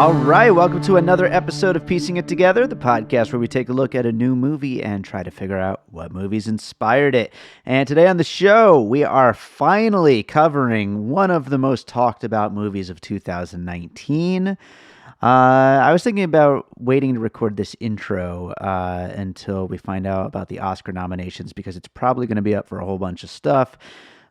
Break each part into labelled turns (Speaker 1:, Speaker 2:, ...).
Speaker 1: All right, welcome to another episode of Piecing It Together, the podcast where we take a look at a new movie and try to figure out what movies inspired it. And today on the show, we are finally covering one of the most talked about movies of 2019. I was thinking about waiting to record this intro until we find out about the Oscar nominations because it's probably going to be up for a whole bunch of stuff.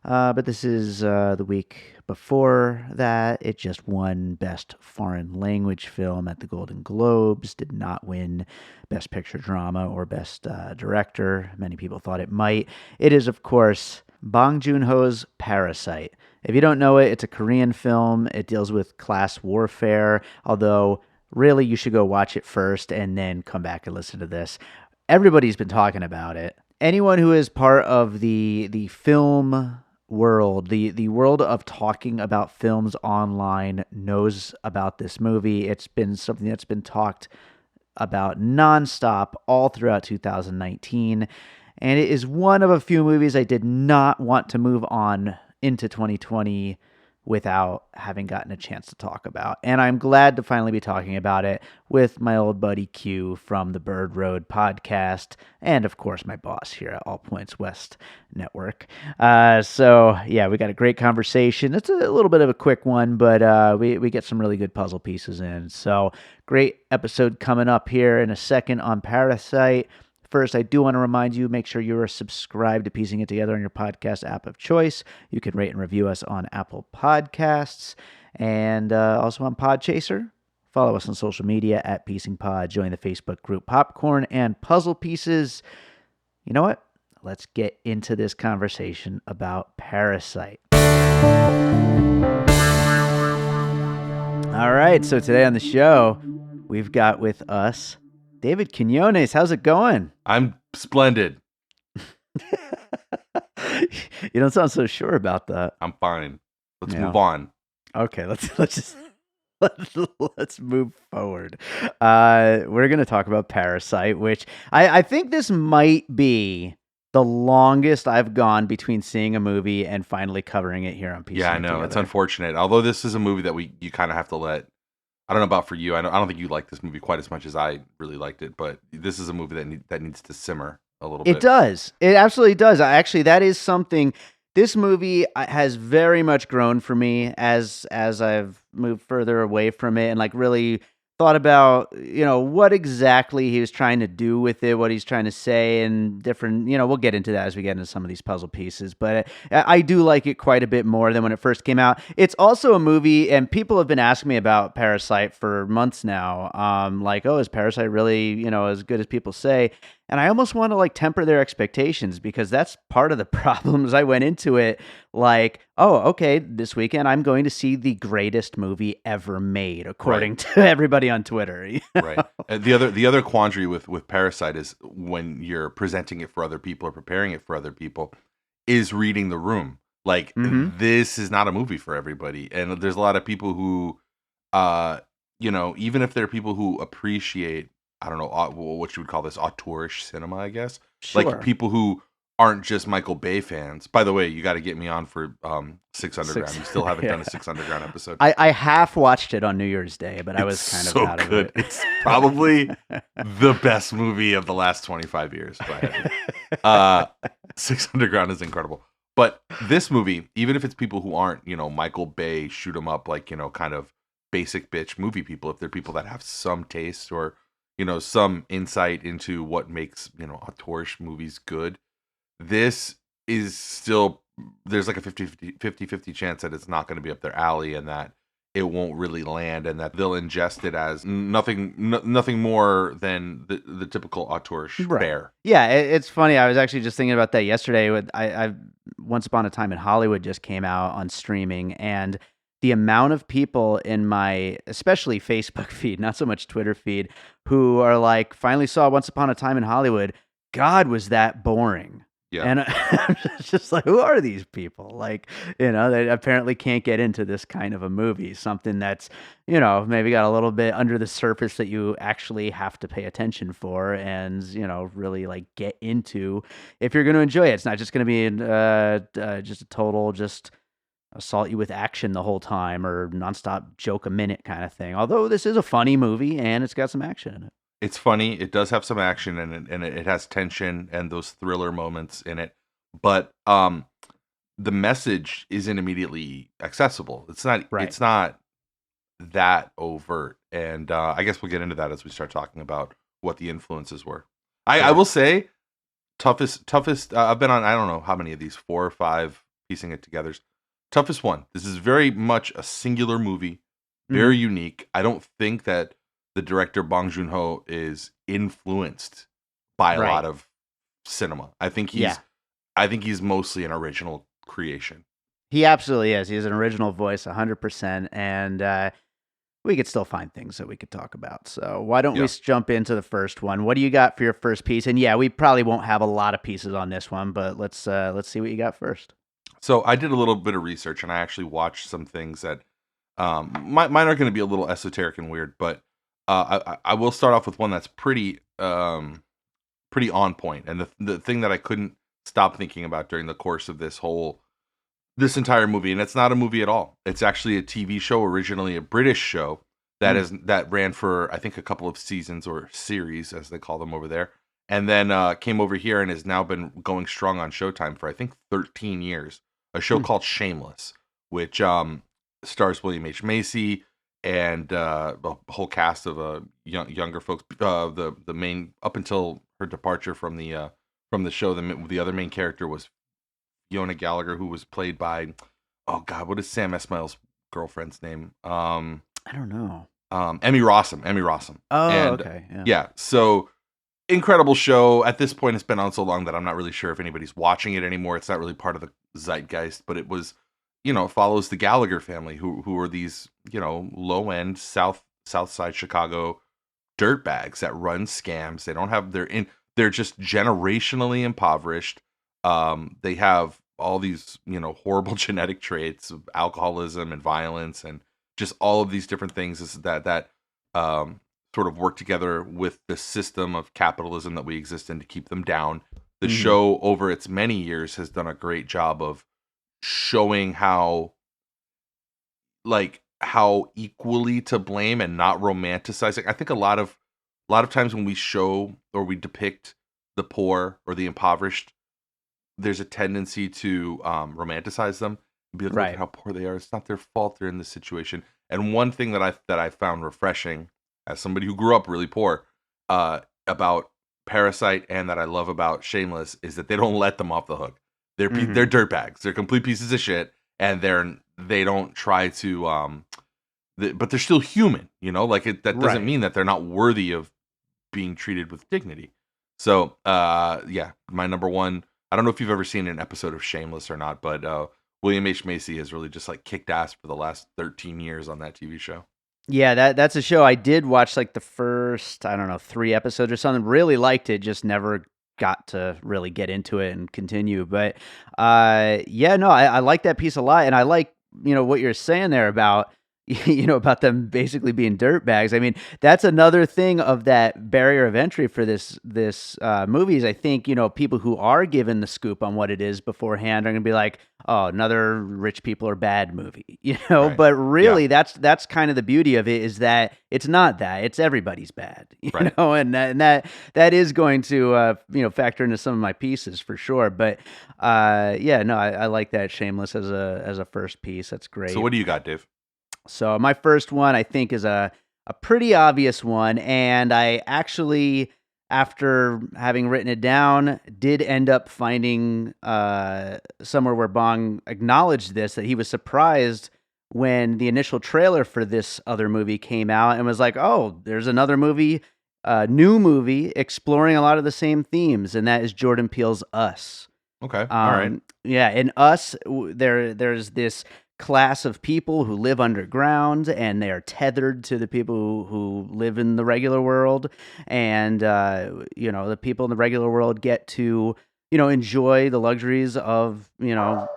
Speaker 1: But this is the week before that. It just won Best Foreign Language Film at the Golden Globes. Did not win Best Picture Drama or Best Director. Many people thought it might. It is, of course, Bong Joon-ho's Parasite. If you don't know it, it's a Korean film. It deals with class warfare, although really you should go watch it first and then come back and listen to this. Everybody's been talking about it. Anyone who is part of the film world, the world of talking about films online knows about this movie. It's been something that's been talked about nonstop all throughout 2019. And it is one of a few movies I did not want to move on into 2020 without having gotten a chance to talk about. And I'm glad to finally be talking about it with my old buddy Q from the Bird Road podcast, and of course my boss here at All Points West Network. So yeah, we got a great conversation. It's a little bit of a quick one, but we get some really good puzzle pieces in. So great episode coming up here in a second on Parasite. First, I do want to remind you, make sure you are subscribed to Piecing It Together on your podcast app of choice. You can rate and review us on Apple Podcasts and also on Podchaser. Follow us on social media at Piecing Pod. Join the Facebook group Popcorn and Puzzle Pieces. You know what? Let's get into this conversation about Parasite. All right, so today on the show, we've got with us David Quinones. How's it going?
Speaker 2: I'm splendid.
Speaker 1: You don't sound so sure about that.
Speaker 2: I'm fine. Let's move on.
Speaker 1: Okay, let's move forward. We're gonna talk about Parasite, which I think this might be the longest I've gone between seeing a movie and finally covering it here on PC.
Speaker 2: Yeah, I know. It's unfortunate. Although this is a movie that you kind of have to let. I don't know about for you. I don't think you like this movie quite as much as I really liked it, but this is a movie that needs to simmer a little bit.
Speaker 1: It does. It absolutely does. Actually, that is something. This movie has very much grown for me as I've moved further away from it and like really thought about, what exactly he was trying to do with it, what he's trying to say, and different, we'll get into that as we get into some of these puzzle pieces. But I do like it quite a bit more than when it first came out. It's also a movie, and people have been asking me about Parasite for months now. Like, oh, is Parasite really, as good as people say? And I almost want to like temper their expectations because that's part of the problems. I went into it like, oh, okay, this weekend I'm going to see the greatest movie ever made, according to everybody on Twitter.
Speaker 2: Right. And the other quandary with Parasite is when you're presenting it for other people or preparing it for other people, is reading the room. Like this is not a movie for everybody, and there's a lot of people who, even if they're people who appreciate. I don't know what you would call this, auteurish cinema, I guess.
Speaker 1: Sure.
Speaker 2: Like people who aren't just Michael Bay fans. By the way, you got to get me on for 6 Underground. You still haven't done a 6 Underground episode.
Speaker 1: I half watched it on New Year's Day, but I was kind of out of it.
Speaker 2: It's probably the best movie of the last 25 years. 6 Underground is incredible. But this movie, even if it's people who aren't, Michael Bay, shoot 'em up, like, kind of basic bitch movie people, if they're people that have some taste or some insight into what makes, auteurish movies good. This is still, there's like a 50-50 chance that it's not going to be up their alley and that it won't really land and that they'll ingest it as nothing more than the typical auteurish fare.
Speaker 1: Yeah, it's funny. I was actually just thinking about that yesterday. I Once Upon a Time in Hollywood just came out on streaming, and the amount of people in my, especially Facebook feed, not so much Twitter feed, who are like, finally saw Once Upon a Time in Hollywood. God, was that boring.
Speaker 2: Yeah.
Speaker 1: And I'm just like, who are these people? Like, they apparently can't get into this kind of a movie, something that's, maybe got a little bit under the surface that you actually have to pay attention for and, really like get into if you're going to enjoy it. It's not just going to be just a total, assault you with action the whole time or nonstop joke a minute kind of thing. Although this is a funny movie and it's got some action in it.
Speaker 2: It's funny. It does have some action in it, and it has tension and those thriller moments in it. But the message isn't immediately accessible. It's not.
Speaker 1: Right.
Speaker 2: It's not that overt. And I guess we'll get into that as we start talking about what the influences were. I will say, toughest. I've been on, I don't know how many of these, 4 or 5, piecing it together. Toughest one. This is very much a singular movie, very unique. I don't think that the director Bong Joon-ho is influenced by a lot of cinema. I think he's mostly an original creation.
Speaker 1: He absolutely is. He's an original voice, 100%, and we could still find things that we could talk about. So why don't we jump into the first one? What do you got for your first piece? And yeah, we probably won't have a lot of pieces on this one, but let's see what you got first.
Speaker 2: So I did a little bit of research, and I actually watched some things that mine are going to be a little esoteric and weird, but I will start off with one that's pretty on point. And the thing that I couldn't stop thinking about during the course of this entire movie, and it's not a movie at all. It's actually a TV show, originally a British show that ran for, I think, a couple of seasons, or series as they call them over there, and then came over here and has now been going strong on Showtime for, I think, 13 years. A show called Shameless, which stars William H. Macy and a whole cast of younger folks. The main, up until her departure from the show, the other main character was Fiona Gallagher, who was played by, oh God, what is Sam Esmail's girlfriend's name?
Speaker 1: I don't know.
Speaker 2: Emmy Rossum.
Speaker 1: Oh,
Speaker 2: and,
Speaker 1: okay.
Speaker 2: Yeah. So incredible show. At this point, it's been on so long that I'm not really sure if anybody's watching it anymore. It's not really part of the zeitgeist, but it was, follows the Gallagher family, who are these, low end South Side Chicago dirtbags that run scams. They don't have they're just generationally impoverished. They have all these, horrible genetic traits of alcoholism and violence, and just all of these different things that sort of work together with the system of capitalism that we exist in to keep them down. The show, over its many years, has done a great job of showing how equally to blame and not romanticizing. I think a lot of times when we show or we depict the poor or the impoverished, there's a tendency to romanticize them and be like, look at how poor they are. It's not their fault they're in this situation. And one thing that I found refreshing, as somebody who grew up really poor, about Parasite, and that I love about Shameless, is that they don't let them off the hook. They're dirtbags. They're complete pieces of shit, and they don't try to but they're still human. That doesn't mean that they're not worthy of being treated with dignity. So my number one. I don't know if you've ever seen an episode of Shameless or not, but William H. Macy has really just kicked ass for the last 13 years on that TV show.
Speaker 1: Yeah, that's a show I did watch the first, I don't know, 3 episodes or something. Really liked it, just never got to really get into it and continue. But I like that piece a lot, and I like what you're saying there about about them basically being dirtbags. I mean, that's another thing of that barrier of entry for this movie is, I think, people who are given the scoop on what it is beforehand are going to be like, oh, another rich people are bad movie,
Speaker 2: Right.
Speaker 1: But really, that's kind of the beauty of it, is that it's not that, it's everybody's bad, and that is going to factor into some of my pieces for sure. But I like that Shameless as a first piece. That's great.
Speaker 2: So what do you got, Dave?
Speaker 1: So my first one, I think, is a pretty obvious one, and I actually, after having written it down, did end up finding somewhere where Bong acknowledged this, that he was surprised when the initial trailer for this other movie came out, and was like, oh, there's another movie, new movie, exploring a lot of the same themes, and that is Jordan Peele's Us.
Speaker 2: Okay, all right.
Speaker 1: Yeah, in Us, there's this class of people who live underground, and they are tethered to the people who live in the regular world, and the people in the regular world get to enjoy the luxuries of
Speaker 2: I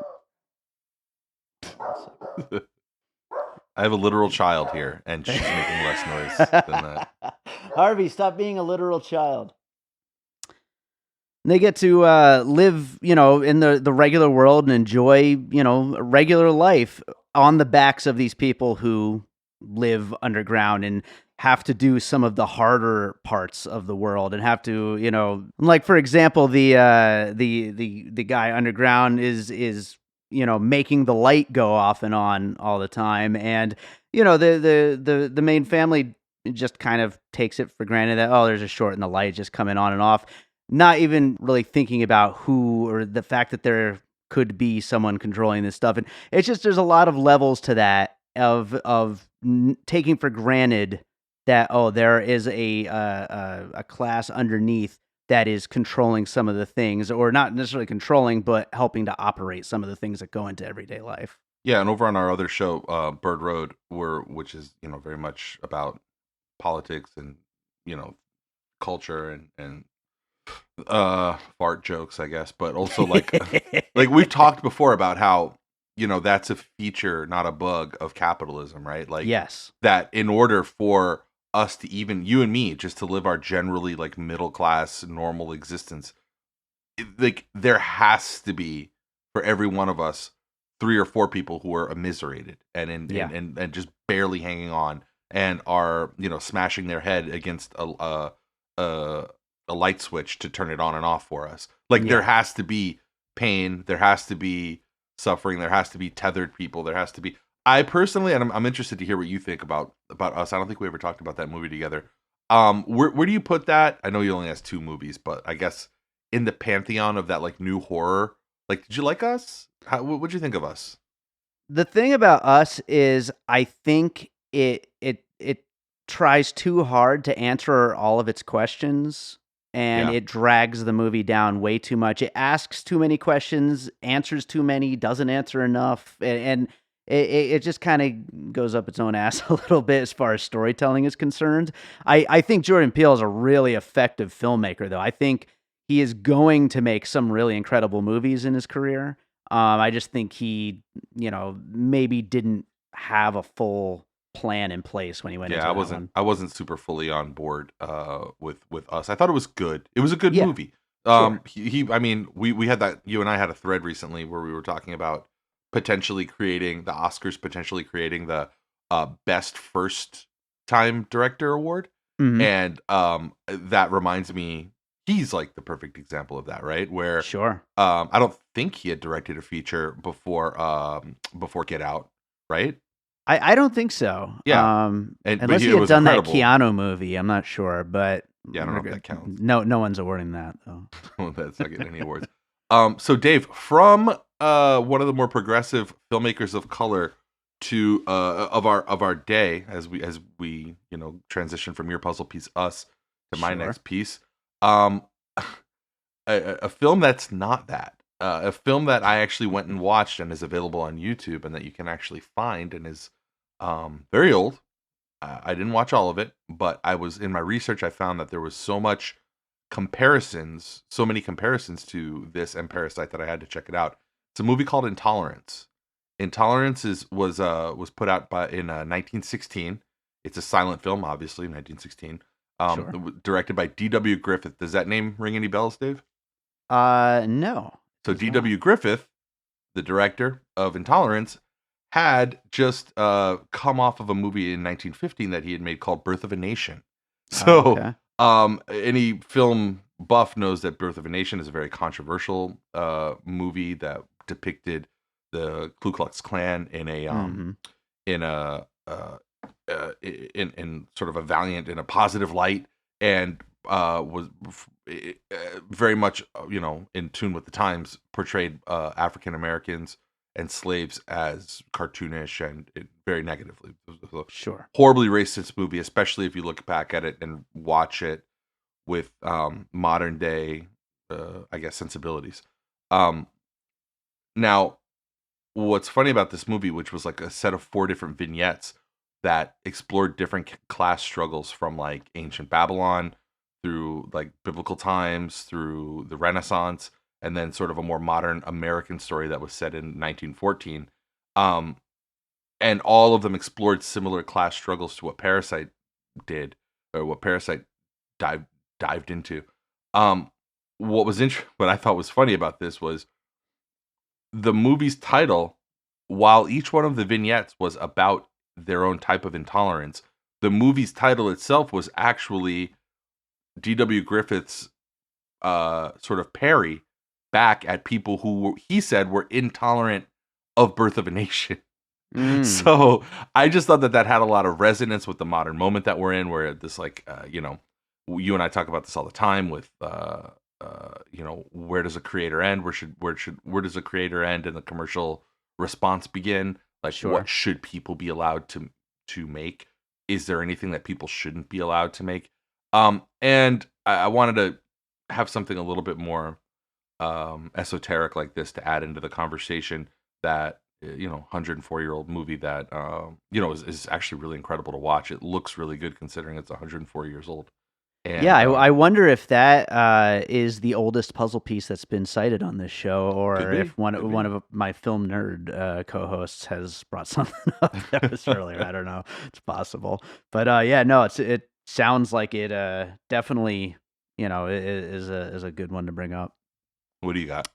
Speaker 2: have a literal child here, and she's making less noise than that.
Speaker 1: Harvey, stop being a literal child. They get to live, in the regular world and enjoy, a regular life on the backs of these people who live underground and have to do some of the harder parts of the world and have to, like for example, the guy underground is making the light go off and on all the time, and the main family just kind of takes it for granted that, oh, there's a short in the light just coming on and off, not even really thinking about who or the fact that there could be someone controlling this stuff. And it's just there's a lot of levels to that of taking for granted that, oh, there is a class underneath that is controlling some of the things, or not necessarily controlling, but helping to operate some of the things that go into everyday life.
Speaker 2: Yeah, and over on our other show, Bird Road, which is very much about politics and culture and fart jokes, I guess, but also like we've talked before about how that's a feature, not a bug of capitalism, right? Like
Speaker 1: Yes.
Speaker 2: that in order for us to, even you and me, just to live our generally like middle class normal existence, like there has to be, for every one of us, three or four people who are immiserated and
Speaker 1: Yeah.
Speaker 2: and just barely hanging on and are smashing their head against a a light switch to turn it on and off for us. Like there
Speaker 1: Yeah.
Speaker 2: has to be pain, there has to be suffering, there has to be tethered people, there has to be. I personally, and I'm interested to hear what you think about us. I don't think we ever talked about that movie together. Where do you put that? I know you only has two movies, but I guess in the pantheon of that like new horror. Like, did you like Us? What'd you think of Us?
Speaker 1: The thing about Us is I think it tries too hard to answer all of its questions, and
Speaker 2: Yeah,
Speaker 1: it drags the movie down way too much. It asks too many questions, answers too many, doesn't answer enough, and it just kind of goes up its own ass a little bit as far as storytelling is concerned. I think Jordan Peele is a really effective filmmaker, though. I think he is going to make some really incredible movies in his career. I just think he, maybe didn't have a full plan in place when he went
Speaker 2: yeah.
Speaker 1: into
Speaker 2: I
Speaker 1: that
Speaker 2: wasn't.
Speaker 1: one.
Speaker 2: I wasn't super fully on board with Us. I thought it was good. It was a good
Speaker 1: Yeah,
Speaker 2: movie.
Speaker 1: sure.
Speaker 2: I mean, we had that. You and I had a thread recently where we were talking about potentially creating the Oscars, potentially creating the best first time director award,
Speaker 1: Mhm.
Speaker 2: and that reminds me, he's like the perfect example of that, right? Where
Speaker 1: Sure.
Speaker 2: I don't think he had directed a feature before Get Out, right?
Speaker 1: I don't think so,
Speaker 2: Yeah, and but
Speaker 1: unless he
Speaker 2: it
Speaker 1: had
Speaker 2: was
Speaker 1: done that
Speaker 2: incredible.
Speaker 1: Keanu movie, I'm not sure, but
Speaker 2: Yeah, I don't know if
Speaker 1: reg
Speaker 2: that counts.
Speaker 1: no one's awarding that, though.
Speaker 2: That's not getting any awards. So Dave, from one of the more progressive filmmakers of color to of our day, as we transition from your puzzle piece Us to my
Speaker 1: Sure.
Speaker 2: next piece, um, a film that's not that. A film that I actually went and watched and is available on YouTube and that you can actually find and is very old. I didn't watch all of it, but I was in my research. I found that there was so many comparisons to this and Parasite that I had to check it out. It's a movie called Intolerance. Intolerance was put out in 1916. It's a silent film, obviously, 1916.
Speaker 1: Sure.
Speaker 2: Directed by D.W. Griffith. Does that name ring any bells, Dave?
Speaker 1: No,
Speaker 2: So
Speaker 1: does not.
Speaker 2: D.W. Griffith, the director of Intolerance, had just come off of a movie in 1915 that he had made called Birth of a Nation.
Speaker 1: Oh,
Speaker 2: So,
Speaker 1: okay.
Speaker 2: any film buff knows that Birth of a Nation is a very controversial movie that depicted the Ku Klux Klan
Speaker 1: Mhm.
Speaker 2: in a in sort of a valiant in a positive light, and was very much in tune with the times, portrayed African Americans and slaves as cartoonish and very negatively. It was a
Speaker 1: Sure.
Speaker 2: horribly racist movie, especially if you look back at it and watch it with modern day I guess sensibilities. um Now, what's funny about this movie, which was like a set of four different vignettes that explored different class struggles from like ancient Babylon through like biblical times, through the Renaissance, and then sort of a more modern American story that was set in 1914. Um, and all of them explored similar class struggles to what Parasite did, or what Parasite dived dived into. Um, what I thought was funny about this was the movie's title, while each one of the vignettes was about their own type of intolerance, the movie's title itself was actually D.W. Griffith's sort of parry back at people who he said were intolerant of Birth of a Nation.
Speaker 1: Mm,
Speaker 2: So I just thought that had a lot of resonance with the modern moment that we're in, where this, like, you and I talk about this all the time with, where does a creator end? Where does a creator end and the commercial response begin? Like, what
Speaker 1: sure.
Speaker 2: should people be allowed to make? Is there anything that people shouldn't be allowed to make? And I wanted to have something a little bit more esoteric like this to add into the conversation. That 104-year-old movie that is actually really incredible to watch. It looks really good considering it's 104 years old.
Speaker 1: Yeah,
Speaker 2: And
Speaker 1: I wonder if that is the oldest puzzle piece that's been cited on this show,
Speaker 2: could
Speaker 1: or
Speaker 2: be,
Speaker 1: if one
Speaker 2: could
Speaker 1: one
Speaker 2: be.
Speaker 1: of my film nerd co-hosts has brought something up that was earlier. I don't know. It's possible, but yeah, no, it sounds like it definitely is a good one to bring up.
Speaker 2: What do you got?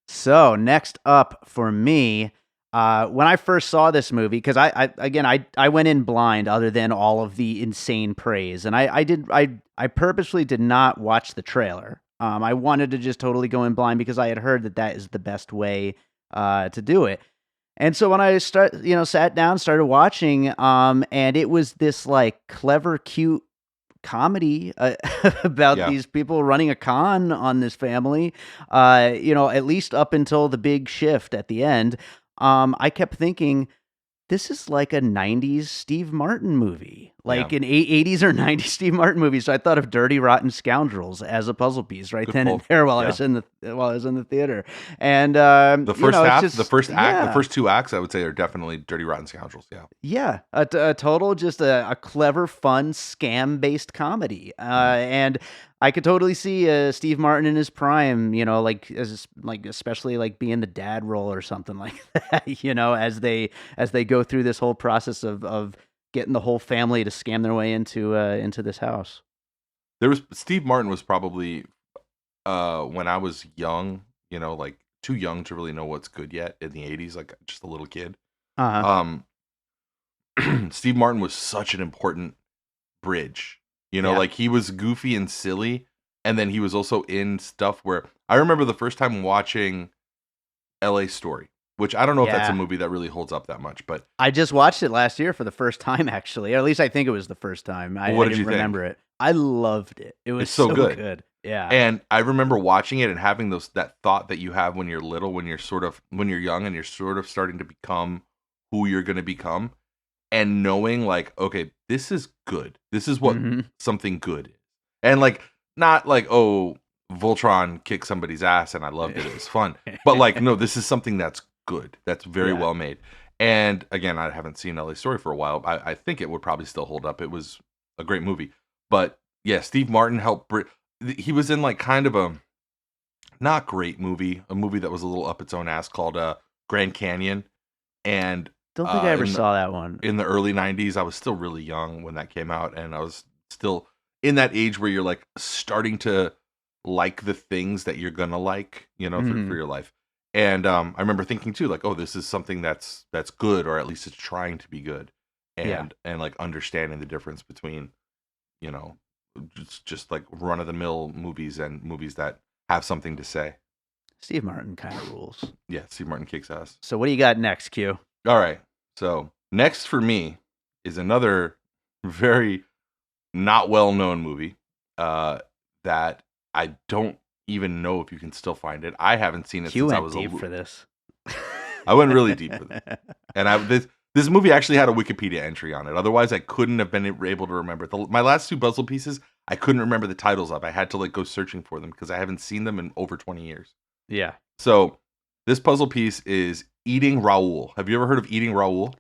Speaker 1: So next up for me, when I first saw this movie, because I went in blind, other than all of the insane praise, and I purposely did not watch the trailer. I wanted to just totally go in blind because I had heard that is the best way to do it. And so when I sat down, started watching, and it was this like clever, cute comedy about
Speaker 2: Yeah.
Speaker 1: these people running a con on this family, at least up until the big shift at the end. I kept thinking, this is like a 90s Steve Martin movie,
Speaker 2: Yeah.
Speaker 1: like an 80s or 90s Steve Martin movie. So I thought of Dirty Rotten Scoundrels as a puzzle piece right
Speaker 2: Good
Speaker 1: then
Speaker 2: pull.
Speaker 1: and there while
Speaker 2: Yeah.
Speaker 1: I was in the theater. And
Speaker 2: The first
Speaker 1: it's
Speaker 2: half, the
Speaker 1: just
Speaker 2: first act, the
Speaker 1: yeah.
Speaker 2: first two acts, I would say, are definitely Dirty Rotten Scoundrels. Yeah.
Speaker 1: Yeah, a total just a clever, fun, scam-based comedy,
Speaker 2: Mhm.
Speaker 1: and I could totally see Steve Martin in his prime, like especially like being the dad role or something like that, as they go through this whole process of getting the whole family to scam their way into this house.
Speaker 2: Steve Martin was probably when I was young, like too young to really know what's good yet in the 80s, like just a little kid.
Speaker 1: Uh-huh.
Speaker 2: Um Steve Martin was such an important bridge.
Speaker 1: Yeah.
Speaker 2: Like he was goofy and silly, and then he was also in stuff where I remember the first time watching LA Story, which I don't know if that's a
Speaker 1: Yeah.
Speaker 2: movie that really holds up that much, but
Speaker 1: I just watched it last year for the first time, actually, or at least I think it was the first time.
Speaker 2: what
Speaker 1: I
Speaker 2: did you
Speaker 1: didn't
Speaker 2: think?
Speaker 1: remember it. I loved it. It was
Speaker 2: It's so
Speaker 1: so
Speaker 2: good.
Speaker 1: good. Yeah.
Speaker 2: And I remember watching it and having that thought that you have when you're little, when you're young and you're sort of starting to become who you're going to become, and knowing like, okay, this is good. This is what
Speaker 1: Mhm.
Speaker 2: something good is. And like, not like, oh, Voltron kicked somebody's ass and I loved it. It was fun. But like, no, this is something that's good. That's very
Speaker 1: Yeah.
Speaker 2: well made. And again, I haven't seen LA Story for a while. I think it would probably still hold up. It was a great movie. But yeah, Steve Martin he was in like kind of a not great movie, a movie that was a little up its own ass called Grand Canyon. And
Speaker 1: Don't think I ever
Speaker 2: in
Speaker 1: saw that one.
Speaker 2: the early 90s, I was still really young when that came out, and I was still in that age where you're like starting to like the things that you're gonna like, for
Speaker 1: Mhm.
Speaker 2: your life. And I remember thinking too, like, oh, this is something that's good, or at least it's trying to be good,
Speaker 1: Yeah.
Speaker 2: and like understanding the difference between, you know, just like run of the mill movies and movies that have something to say.
Speaker 1: Steve Martin kind of rules.
Speaker 2: Yeah, Steve Martin kicks ass.
Speaker 1: So what do you got next, Q?
Speaker 2: All right. So next for me is another very not well known movie that I don't even know if you can still find it. I haven't seen it
Speaker 1: Q
Speaker 2: since I
Speaker 1: went
Speaker 2: was
Speaker 1: deep for this.
Speaker 2: I went really deep for this. And this movie actually had a Wikipedia entry on it. Otherwise, I couldn't have been able to remember. My last two puzzle pieces, I couldn't remember the titles of. I had to like go searching for them because I haven't seen them in over 20 years.
Speaker 1: Yeah.
Speaker 2: So this puzzle piece is Eating Raoul. Have you ever heard of Eating Raoul?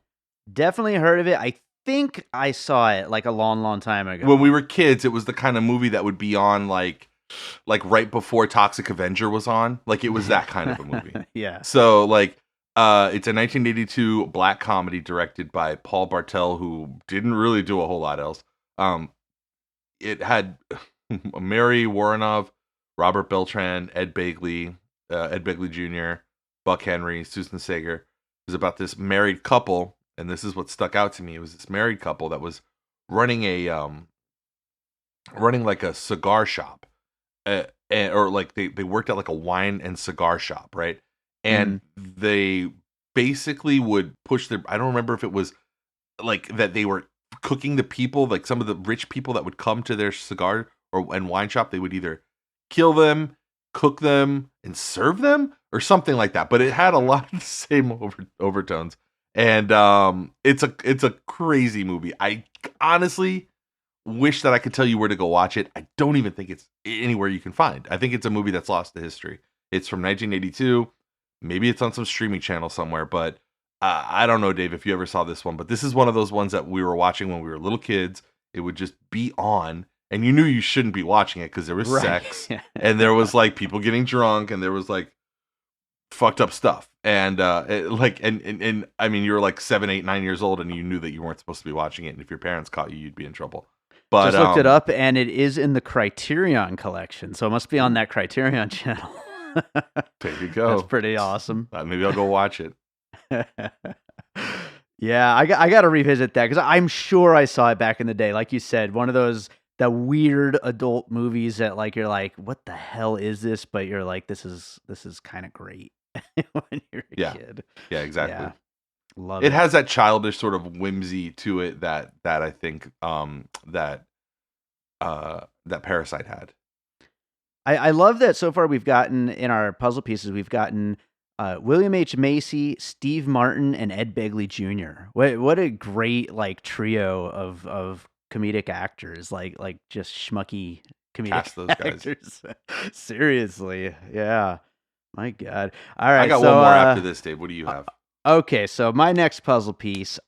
Speaker 1: Definitely heard of it. I think I saw it like a long, long time ago.
Speaker 2: When we were kids, it was the kind of movie that would be on like right before Toxic Avenger was on. Like it was that kind of a movie.
Speaker 1: Yeah.
Speaker 2: So like it's a 1982 black comedy directed by Paul Bartel, who didn't really do a whole lot else. It had Mary Woronov, Robert Beltran, Ed Begley Jr., Buck Henry, Susan Sager. It was about this married couple, and this is what stuck out to me. It was this married couple that was running running like a cigar shop, or like they worked at like a wine and cigar shop, right? And they basically would push their. I don't remember if it was like that they were cooking the people, like some of the rich people that would come to their cigar and wine shop. They would either kill them, cook them, and serve them, or something like that. But it had a lot of the same overtones, and it's a crazy movie. I honestly wish that I could tell you where to go watch it. I don't even think it's anywhere you can find. I think it's a movie that's lost to history. It's from 1982. Maybe it's on some streaming channel somewhere, but I don't know, Dave, if you ever saw this one, but this is one of those ones that we were watching when we were little kids. It would just be on, and you knew you shouldn't be watching it because there was sex, and there was like people getting drunk, and there was like fucked up stuff, and and I mean, you were like 7, 8, 9 years old, and you knew that you weren't supposed to be watching it, and if your parents caught you, you'd be in trouble. But
Speaker 1: just looked it up, and it is in the Criterion collection, so it must be on that Criterion channel.
Speaker 2: There you go.
Speaker 1: That's pretty awesome.
Speaker 2: Maybe I'll go watch it.
Speaker 1: Yeah, I got to revisit that because I'm sure I saw it back in the day. Like you said, one of those the weird adult movies that like you're like, what the hell is this? But you're like, this is kind of great when you're a kid.
Speaker 2: Yeah, exactly.
Speaker 1: Yeah. Love
Speaker 2: it. Has that childish sort of whimsy to it that I think that Parasite had.
Speaker 1: I love that so far we've gotten in our puzzle pieces, we've gotten William H. Macy, Steve Martin, and Ed Begley Jr. What a great like trio of comedic actors, like just schmucky comedic
Speaker 2: Cast those
Speaker 1: actors. Seriously, yeah. My God. All right,
Speaker 2: I got one more after this, Dave. What do you have?
Speaker 1: Okay, so my next puzzle piece,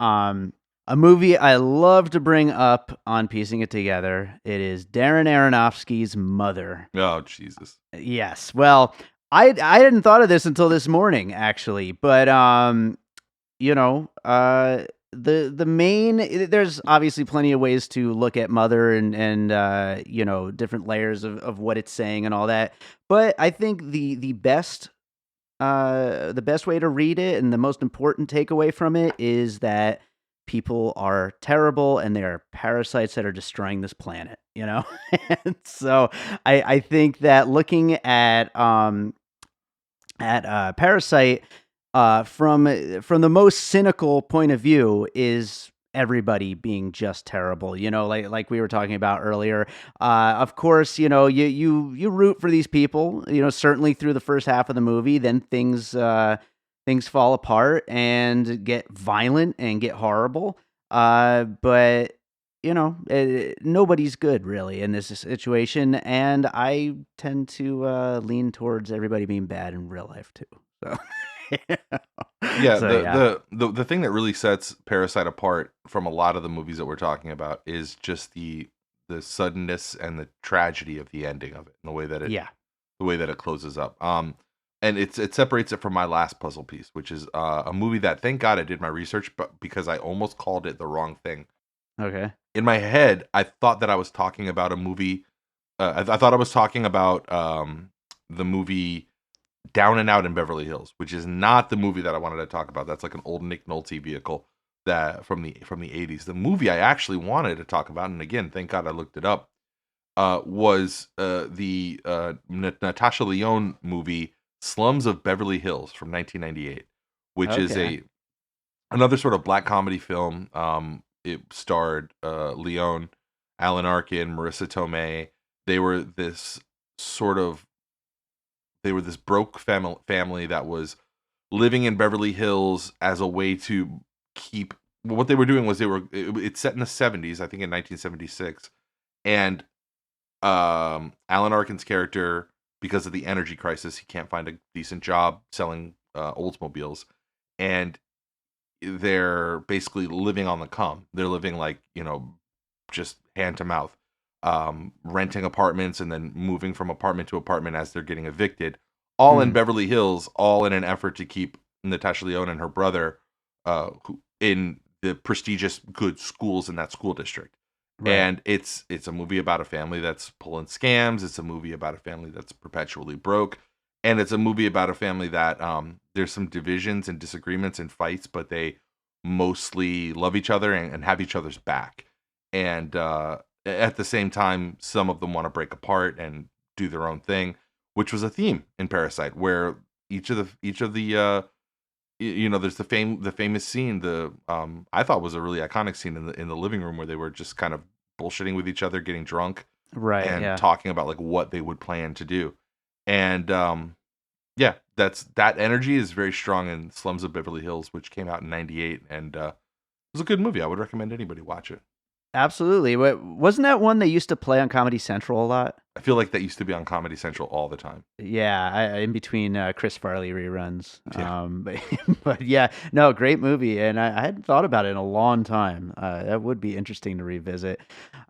Speaker 1: a movie I love to bring up on Piecing It Together. It is Darren Aronofsky's Mother.
Speaker 2: Oh, Jesus.
Speaker 1: Yes. Well, I hadn't thought of this until this morning, actually, but the main, there's obviously plenty of ways to look at Mother and different layers of what it's saying and all that. But I think the best way to read it and the most important takeaway from it is that people are terrible and they are parasites that are destroying this planet, And so I think that looking at Parasite from the most cynical point of view is everybody being just terrible, like we were talking about earlier. Of course, you root for these people, certainly through the first half of the movie. Then things fall apart and get violent and get horrible. But nobody's good really in this situation, and I tend to lean towards everybody being bad in real life too. So.
Speaker 2: The thing that really sets Parasite apart from a lot of the movies that we're talking about is just the suddenness and the tragedy of the ending of it, and the way that it closes up. And it separates it from my last puzzle piece, which is a movie that, thank God I did my research, but because I almost called it the wrong thing.
Speaker 1: Okay.
Speaker 2: In my head, I thought that I was talking about a movie. I thought I was talking about the movie Down and Out in Beverly Hills, which is not the movie that I wanted to talk about. That's like an old Nick Nolte vehicle that from the 80s. The movie I actually wanted to talk about, and again, thank God I looked it up, was the Natasha Lyonne movie Slums of Beverly Hills from 1998, which is another sort of black comedy film. It starred Lyonne, Alan Arkin, Marissa Tomei. They were this broke family that was living in Beverly Hills as a way to keep. What they were doing was it's set in the 70s, I think in 1976, and Alan Arkin's character, because of the energy crisis, he can't find a decent job selling Oldsmobiles, and they're basically living on the come. They're living like, just hand to mouth, renting apartments and then moving from apartment to apartment as they're getting evicted, all in Beverly Hills, all in an effort to keep Natasha Lyonne and her brother in the prestigious good schools in that school district.
Speaker 1: Right.
Speaker 2: And it's a movie about a family that's pulling scams. It's a movie about a family that's perpetually broke, and it's a movie about a family that there's some divisions and disagreements and fights, but they mostly love each other and have each other's back. And at the same time, some of them want to break apart and do their own thing, which was a theme in Parasite, where each of the there's the famous scene, the I thought was a really iconic scene in the living room where they were just kind of bullshitting with each other, getting drunk
Speaker 1: Right.
Speaker 2: and
Speaker 1: Yeah.
Speaker 2: talking about like what they would plan to do. And yeah, that energy is very strong in Slums of Beverly Hills, which came out in '98, and it was a good movie. I would recommend anybody watch it.
Speaker 1: Absolutely. Wasn't that one they used to play on Comedy Central a lot?
Speaker 2: I feel like that used to be on Comedy Central all the time.
Speaker 1: Yeah, in between Chris Farley reruns.
Speaker 2: Yeah.
Speaker 1: But yeah, no, great movie, and I hadn't thought about it in a long time. That would be interesting to revisit.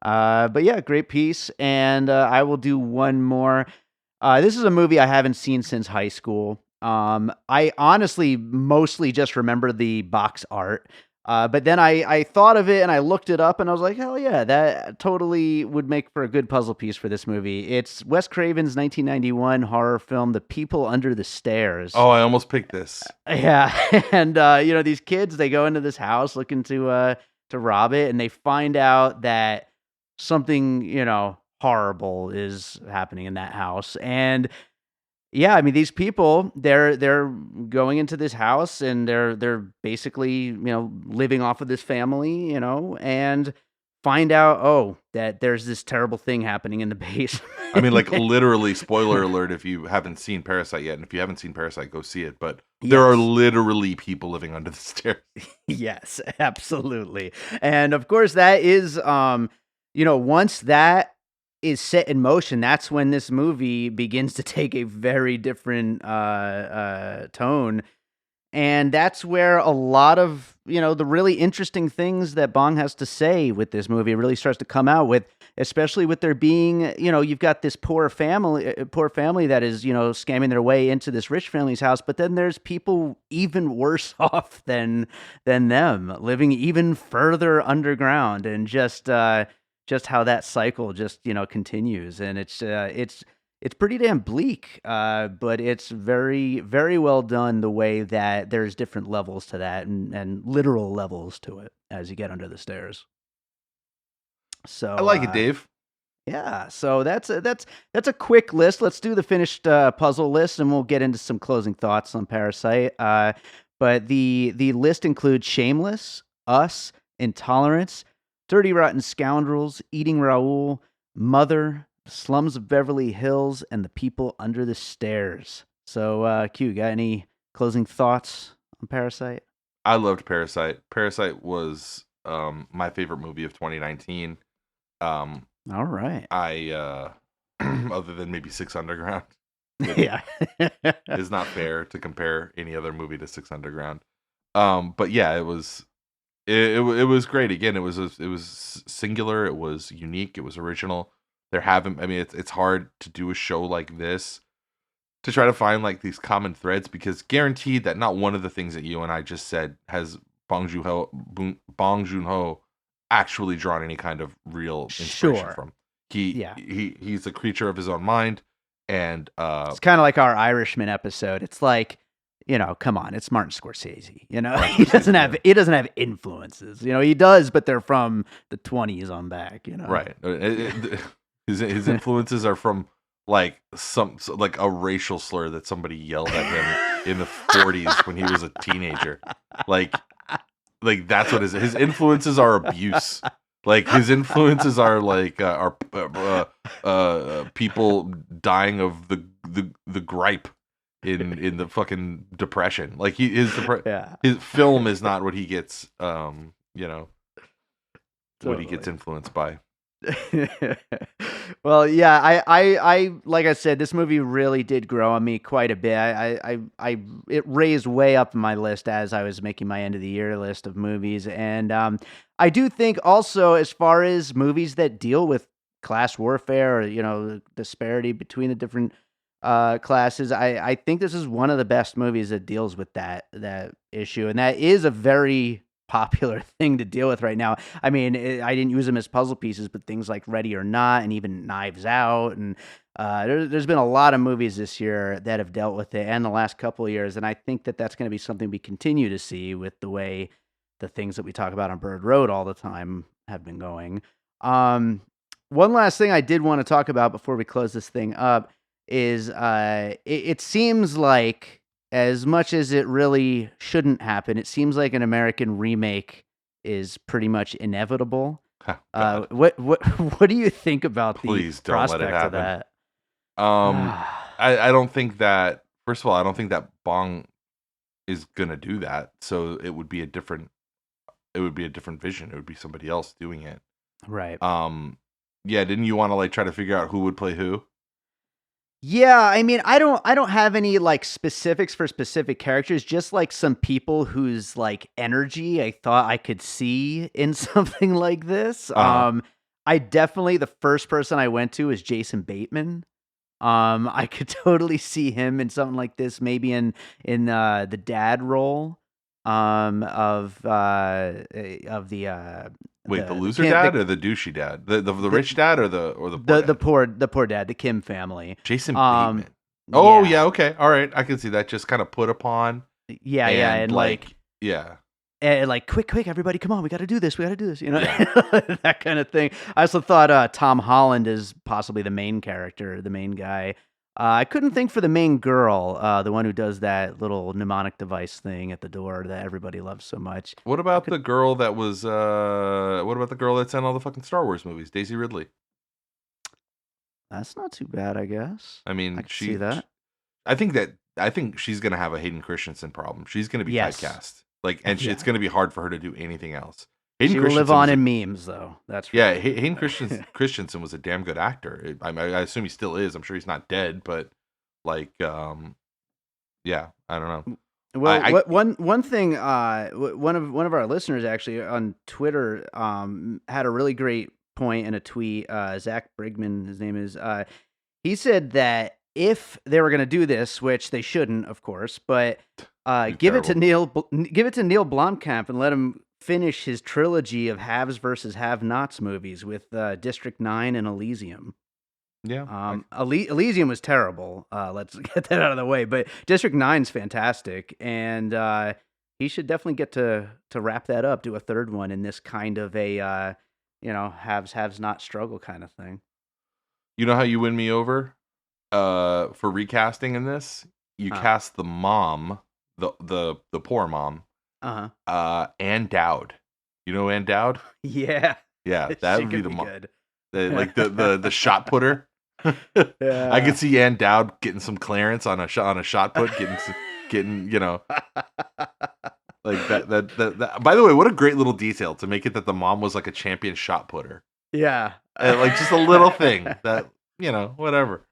Speaker 1: But yeah, great piece, and I will do one more. This is a movie I haven't seen since high school. I honestly mostly just remember the box art. But then I thought of it and I looked it up and I was like, hell yeah, that totally would make for a good puzzle piece for this movie. It's Wes Craven's 1991 horror film, The People Under the Stairs.
Speaker 2: Oh, I almost picked this.
Speaker 1: Yeah, and these kids, they go into this house looking to rob it, and they find out that something horrible is happening in that house. And yeah, I mean, these people, they're going into this house and they're basically, living off of this family, and find out, oh, that there's this terrible thing happening in the basement.
Speaker 2: I mean, like literally, spoiler alert if you haven't seen Parasite yet, and if you haven't seen Parasite, go see it. But there are
Speaker 1: Yes.
Speaker 2: literally people living under the stairs.
Speaker 1: Yes, absolutely. And of course that is once that is set in motion, that's when this movie begins to take a very different tone. And that's where a lot of, the really interesting things that Bong has to say with this movie really starts to come out with, especially with there being, you've got this poor family that is, scamming their way into this rich family's house, but then there's people even worse off than them, living even further underground, and just how that cycle just, continues. And it's pretty damn bleak, but it's very, very well done the way that there's different levels to that, and literal levels to it as you get under the stairs.
Speaker 2: I
Speaker 1: So,
Speaker 2: like it, Dave.
Speaker 1: yeah, so that's a quick list. Let's do the finished puzzle list, and we'll get into some closing thoughts on Parasite. But the list includes Shameless, Us, Intolerance, 30 Rotten Scoundrels, Eating Raoul, Mother, Slums of Beverly Hills, and The People Under the Stairs. So, Q, got any closing thoughts on Parasite?
Speaker 2: I loved Parasite. Parasite was my favorite movie of 2019.
Speaker 1: All right.
Speaker 2: I other than maybe Six Underground, which
Speaker 1: Yeah.
Speaker 2: is not fair to compare any other movie to Six Underground. But yeah, it was great. Again, it was singular. It was unique. It was original. I mean, it's hard to do a show like this to try to find like these common threads, because guaranteed that not one of the things that you and I just said has Bong Joon-ho actually drawn any kind of real inspiration
Speaker 1: Sure.
Speaker 2: from.
Speaker 1: Yeah.
Speaker 2: He's a creature of his own mind, and
Speaker 1: It's kind of like our Irishman episode. It's like, come on, it's Martin Scorsese.
Speaker 2: Martin Scorsese,
Speaker 1: He doesn't have influences. He does, but they're from the 20s on back.
Speaker 2: right. His influences are from like like a racial slur that somebody yelled at him in the 40s when he was a teenager. Like that's what his influences are abuse. Like his influences are like people dying of the gripe in the fucking depression. Like
Speaker 1: Yeah,
Speaker 2: his film is not what he gets what he gets
Speaker 1: totally.
Speaker 2: influenced by.
Speaker 1: Well, yeah, I like I said, this movie really did grow on me quite a bit. It raised way up my list as I was making my end of the year list of movies, and I do think also, as far as movies that deal with class warfare, or the disparity between the different classes, I think this is one of the best movies that deals with that issue, and that is a very popular thing to deal with right now. I mean, I didn't use them as puzzle pieces, but things like Ready or Not and even Knives Out, and there's been a lot of movies this year that have dealt with it, and the last couple of years, and I think that that's going to be something we continue to see with the way the things that we talk about on Bird Road all the time have been going. One last thing I did want to talk about before we close this thing up is it seems like, as much as it really shouldn't happen, it seems like an American remake is pretty much inevitable. What do you think about
Speaker 2: Please
Speaker 1: the
Speaker 2: don't let it
Speaker 1: prospect of
Speaker 2: happen.
Speaker 1: that?
Speaker 2: I don't think that. First of all, I don't think that Bong is gonna do that. So it would be a different. It would be a different vision. It would be somebody else doing it.
Speaker 1: Right.
Speaker 2: Yeah. Didn't you want to like try to figure out who would play who?
Speaker 1: Yeah, I mean, I don't have any like specifics for specific characters, just like some people whose like energy I thought I could see in something like this. I definitely, the first person I went to is Jason Bateman. I could totally see him in something like this, maybe in the dad role of the
Speaker 2: Wait, the
Speaker 1: the
Speaker 2: loser
Speaker 1: Kim,
Speaker 2: dad or the douchey dad? The rich dad or the poor dad?
Speaker 1: the poor dad, the Kim family.
Speaker 2: Jason Bateman. Oh yeah,
Speaker 1: Yeah.
Speaker 2: okay, all right, I can see that. Just kind of put upon,
Speaker 1: Yeah,
Speaker 2: and
Speaker 1: and like
Speaker 2: yeah,
Speaker 1: and like quick, everybody, come on, we got to do this, you know,
Speaker 2: Yeah.
Speaker 1: that kind of thing. I also thought Tom Holland is possibly the main character, the main guy. I couldn't think for the main girl, the one who does that little mnemonic device thing at the door that everybody loves so much.
Speaker 2: What about the girl that was? What about the girl that's in all the fucking Star Wars movies? Daisy Ridley.
Speaker 1: That's not too bad, I guess.
Speaker 2: I mean,
Speaker 1: I could see that.
Speaker 2: I think she's gonna have a Hayden Christensen problem. She's gonna be
Speaker 1: Yes.
Speaker 2: typecast, like, and
Speaker 1: Yeah.
Speaker 2: it's gonna be hard for her to do anything else.
Speaker 1: She will live on in memes, though. That's
Speaker 2: Yeah,
Speaker 1: right.
Speaker 2: Hayden Christensen was a damn good actor. I assume he still is. I'm sure he's not dead, but like, yeah, I don't know.
Speaker 1: Well, one thing, one of our listeners actually on Twitter had a really great point in a tweet. Zach Brigman, his name is. He said that if they were going to do this, which they shouldn't, of course, but give it to Neil Blomkamp and let him finish his trilogy of haves versus have-nots movies with District 9 and Elysium.
Speaker 2: Yeah,
Speaker 1: Elysium was terrible. Let's get that out of the way. But District 9's fantastic, and he should definitely get to wrap that up, do a third one in this kind of a haves not struggle kind of thing.
Speaker 2: you know how you win me over for recasting in this? You cast the mom, the poor mom, Ann Dowd. You know Ann Dowd?
Speaker 1: Yeah,
Speaker 2: that would be the mom.
Speaker 1: Good.
Speaker 2: Like the shot putter.
Speaker 1: Yeah.
Speaker 2: I could see Ann Dowd getting some clearance on a shot put, getting like that. By the way, what a great little detail to make it that the mom was like a champion shot putter.
Speaker 1: Yeah,
Speaker 2: like just a little thing that whatever.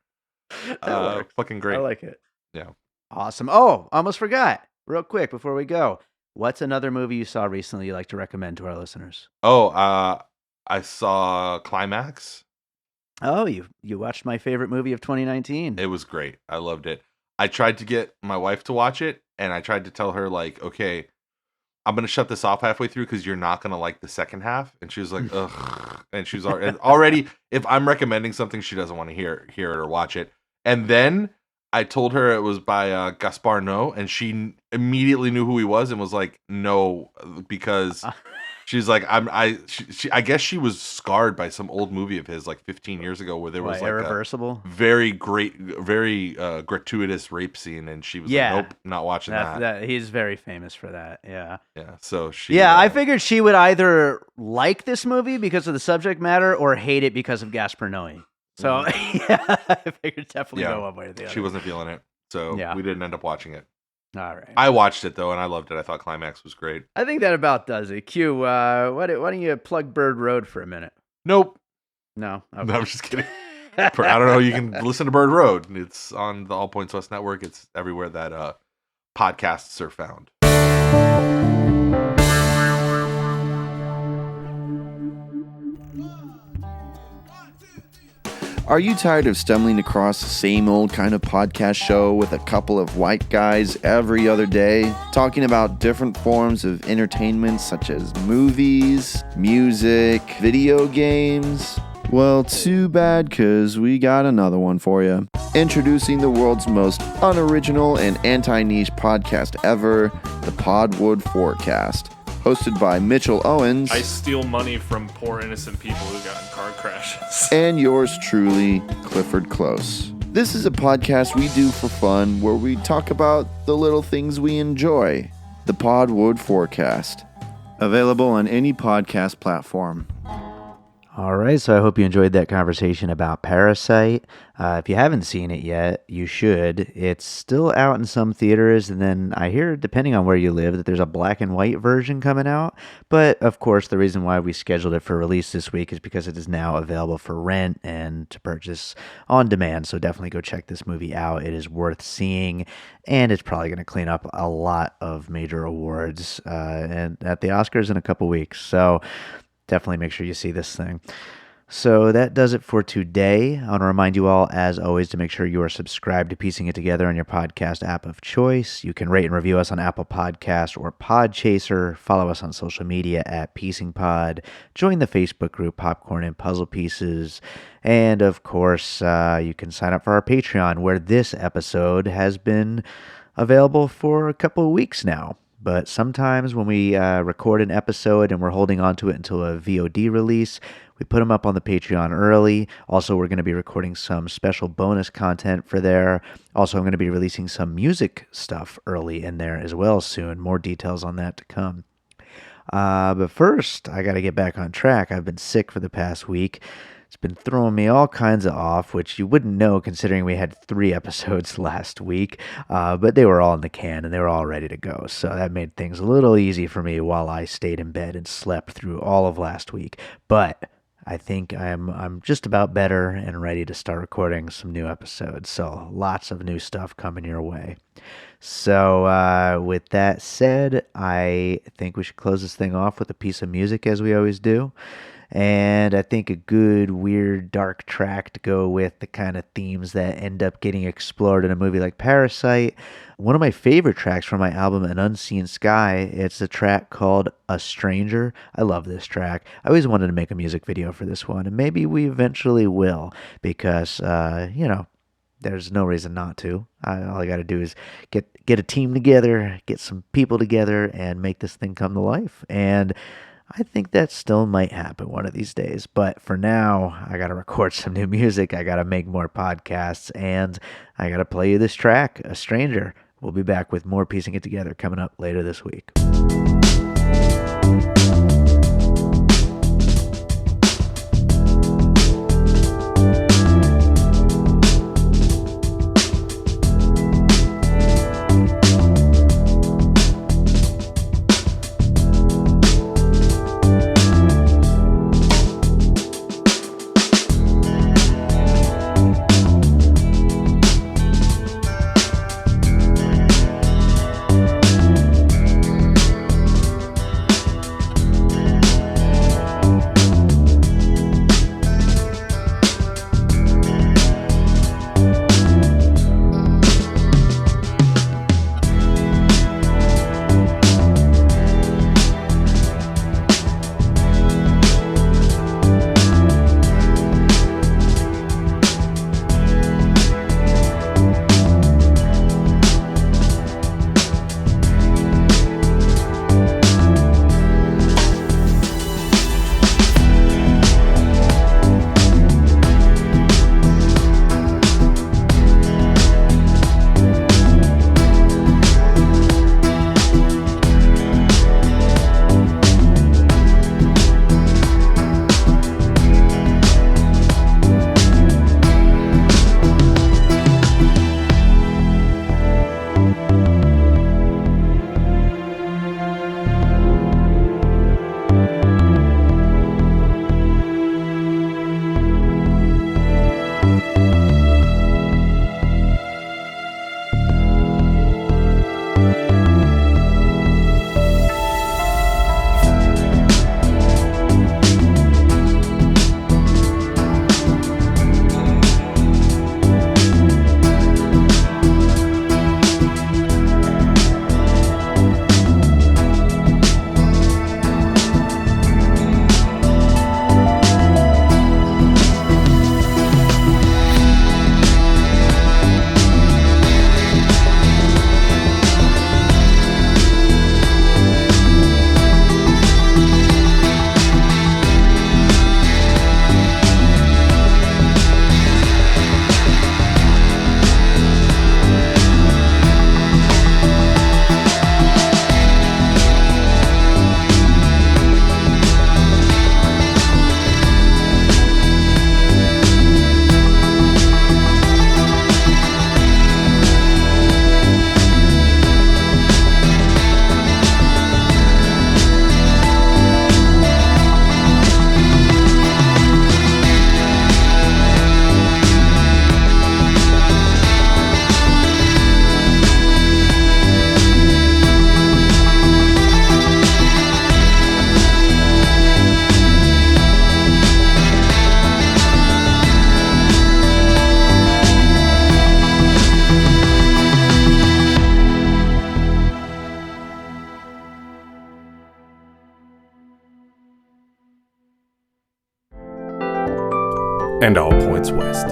Speaker 2: Fucking great.
Speaker 1: I like it.
Speaker 2: Yeah,
Speaker 1: awesome. Oh, almost forgot. Real quick before we go, what's another movie you saw recently you'd like to recommend to our listeners?
Speaker 2: Oh, I saw Climax.
Speaker 1: Oh, you watched my favorite movie of 2019.
Speaker 2: It was great. I loved it. I tried to get my wife to watch it, and I tried to tell her, like, okay, I'm going to shut this off halfway through because you're not going to like the second half. And she was like, ugh. And she was already, if I'm recommending something, she doesn't want to hear it or watch it. And then I told her it was by Gaspar Noé, and she immediately knew who he was and was like, no, because... She's like, I guess she was scarred by some old movie of his like 15 years ago where there was like
Speaker 1: Irreversible?
Speaker 2: a very gratuitous rape scene, and she was like, nope, not watching that.
Speaker 1: He's very famous for that. Yeah.
Speaker 2: Yeah. So she.
Speaker 1: Yeah, I figured she would either like this movie because of the subject matter or hate it because of Gaspar Noé. So yeah, I figured definitely go one way or the other.
Speaker 2: She wasn't feeling it, so we didn't end up watching it.
Speaker 1: All right.
Speaker 2: I watched it though, and I loved it. I thought Climax was great.
Speaker 1: I think that about does it. Q, why don't you plug Bird Road for a minute?
Speaker 2: Nope.
Speaker 1: No. Okay.
Speaker 2: No, I'm just kidding. I don't know. You can listen to Bird Road. It's on the All Points West Network. It's everywhere that podcasts are found.
Speaker 3: Are you tired of stumbling across the same old kind of podcast show with a couple of white guys every other day, talking about different forms of entertainment such as movies, music, video games? Well, too bad, because we got another one for you. Introducing the world's most unoriginal and anti-niche podcast ever, the Podwood Forecast. Hosted by Mitchell Owens.
Speaker 4: I steal money from poor innocent people who got in car crashes.
Speaker 3: And yours truly, Clifford Close. This is a podcast we do for fun where we talk about the little things we enjoy. The Podwood Forecast. Available on any podcast platform.
Speaker 1: All right, so I hope you enjoyed that conversation about Parasite. If you haven't seen it yet, you should. It's still out in some theaters, and then I hear, depending on where you live, that there's a black and white version coming out. But, of course, the reason why we scheduled it for release this week is because it is now available for rent and to purchase on demand. So definitely go check this movie out. It is worth seeing, and it's probably going to clean up a lot of major awards and at the Oscars in a couple weeks. So definitely make sure you see this thing. So that does it for today. I want to remind you all, as always, to make sure you are subscribed to Piecing It Together on your podcast app of choice. You can rate and review us on Apple Podcasts or Podchaser. Follow us on social media at Piecing Pod. Join the Facebook group Popcorn and Puzzle Pieces. And, of course, you can sign up for our Patreon, where this episode has been available for a couple of weeks now. But sometimes when we record an episode and we're holding on to it until a VOD release, we put them up on the Patreon early. Also, we're going to be recording some special bonus content for there. Also, I'm going to be releasing some music stuff early in there as well soon. More details on that to come. But first, I got to get back on track. I've been sick for the past week. It's been throwing me all kinds of off, which you wouldn't know considering we had 3 episodes last week, but they were all in the can and they were all ready to go. So that made things a little easy for me while I stayed in bed and slept through all of last week. But I think I'm just about better and ready to start recording some new episodes. So lots of new stuff coming your way. So with that said, I think we should close this thing off with a piece of music as we always do. And I think a good, weird, dark track to go with the kind of themes that end up getting explored in a movie like Parasite. One of my favorite tracks from my album, An Unseen Sky, it's a track called A Stranger. I love this track. I always wanted to make a music video for this one, and maybe we eventually will, because, there's no reason not to. All I got to do is get a team together, get some people together, and make this thing come to life. And I think that still might happen one of these days. But for now, I got to record some new music. I got to make more podcasts. And I got to play you this track, A Stranger. We'll be back with more Piecing It Together coming up later this week.
Speaker 5: and all points west.